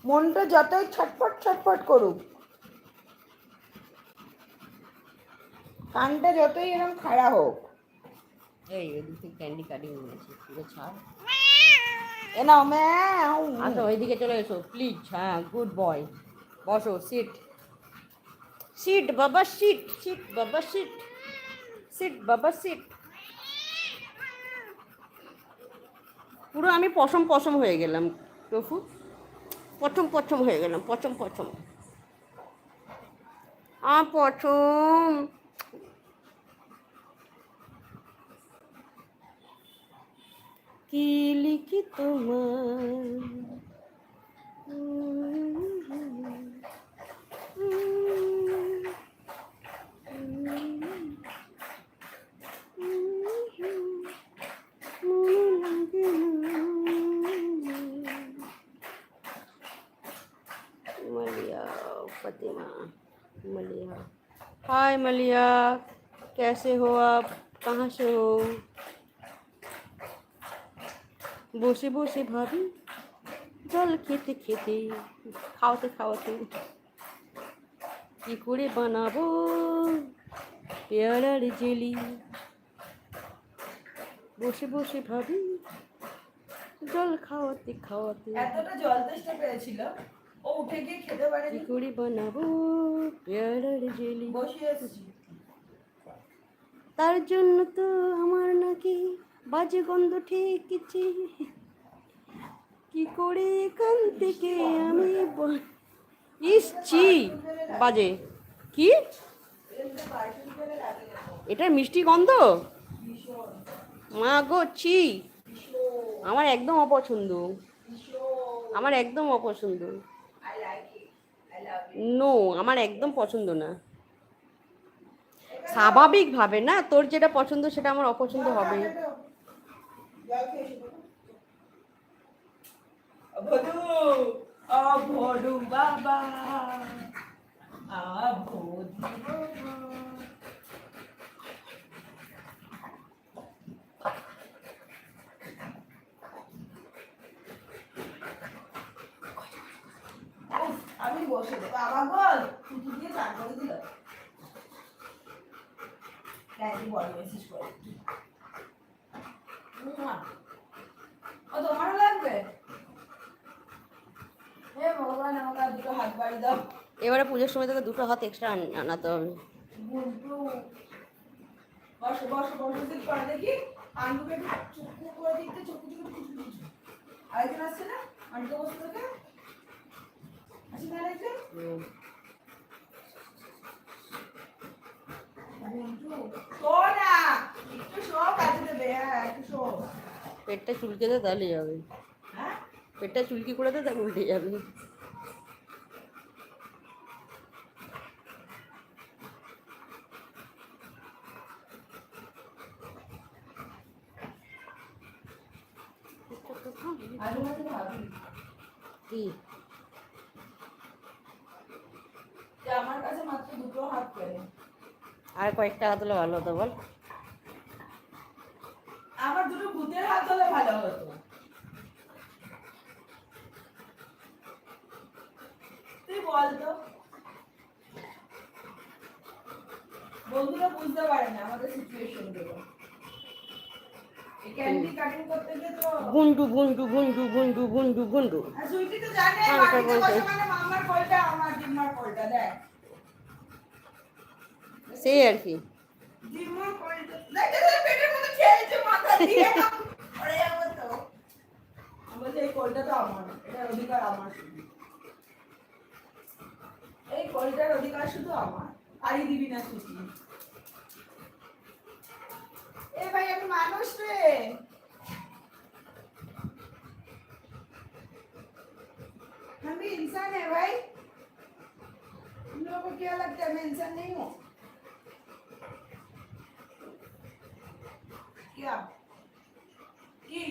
মনটা যতই ছটফট ছটফট করুক, কানটা যতই এরকম খাড়া হোক, এই ওদিক থেকে ক্যান্ডি কাটিং নিয়েছি, পুরো ছাড়। এ নাও ম্যাও। আসো ওইদিকে চলে এসো প্লিজ। হ্যাঁ, গুড বয়। বসো, সিট সিট বাবা, সিট সিট বাবা, সিট সিট বাবা, সিট। পুরো আমি পশম পশম হয়ে গেলাম টফু, পছম পছম হয়ে গেলাম, পছম পছম। পছম। কি লিখি তোমার, मलिया फतिमा, मलिया। हाय मलिया, कैसे हो आप, कहाँ से हो? বসে বসে ভাবি, জল খেতে খেতে, খাওয়াতে খাওয়াতে, কি করে বানাবো পেয়ারার জেলি। বসে বসে ভাবি, জল খাওয়াতে খাওয়াতে, এতটা জল তেষ্টা পেয়েছিল, ও উঠে গিয়ে খেতে কি পারেনি। করে বানাবো পেয়ারার জেলি। বসে আছি। তার জন্য তো আমার নাকি বাজে গন্ধ ঠেকেছে, কি করে এখান থেকে আমি ইসছি বাজে কি, এটা মিষ্টি গন্ধ, মা গো ছি, আমার একদম অপছন্দ, আমার একদম অপছন্দ, নো আমার একদম পছন্দ না। স্বাভাবিকভাবে না, তোর যেটা পছন্দ সেটা আমার অপছন্দ হবে। ভদু বাবা, আমি বসে বাবা বল তুই দিয়ে চান করে দিল, বল মেসেজ করে ও তোমারও লাগবে। হে ভগবান, আমাকে দুটো হাত বাড়ি দাও। এবারে পুজোর সময় থেকে দুটো হাত এক্সট্রা আনাতে হবে। গুন্টু বসো বসো বসো, দিক করে দেখি আঙ্গুকে চুপু করে দিতে, চুপু চুপু চুপু চুপু। আরেকজন আসছে না, আন্টি বসে থেকে আসি না আরেকজন। গুন্টু শো না, একটু শো, কাজে দেবে। হ্যাঁ একটু শো। পেটটা চুলকে দে তাহলে যাবে, হ্যাঁ পেটটা চুলকি করে দে তাহলে উল্টে যাবে। কি আমার কাছে মাত্র দুটো হাত পেলে, আর কয়েকটা হাত হলে ভালো হতো বল। আমার দুটো ভূতের হাত হলে ভালো হতো। তুই বল তো, বন্ধুরা বুঝতে পারে না আমাদের সিচুয়েশন গুলো। এই ক্যান্ডি কাটিং করতে গিয়ে তো গুন্ডু গুন্ডু গুন্ডু গুন্ডু গুন্ডু গুন্ডু। আর সুইটি তো জানে বাড়িতে বসে মানে মামার কোলটা আমার ডিম্মার কোলটা দেখ, সেই আর কি ডিম্মার কোলটা দেখ, পেটের মধ্যে খেলছে মাথা দিয়ে। আরে আমার তো আমার এই কোলটা তো আমার, এটার অধিকার আমার শুধু, এই কোলটার অধিকার শুধু আমার, আরই দিবি না সুইটি। ए भाई अभी मानुष रे, हम भी इंसान है भाई, तुम लोगों को क्या लगता है मैं इंसान नहीं हूँ क्या की?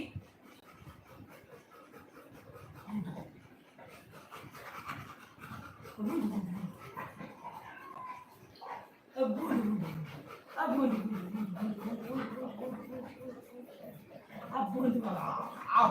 अब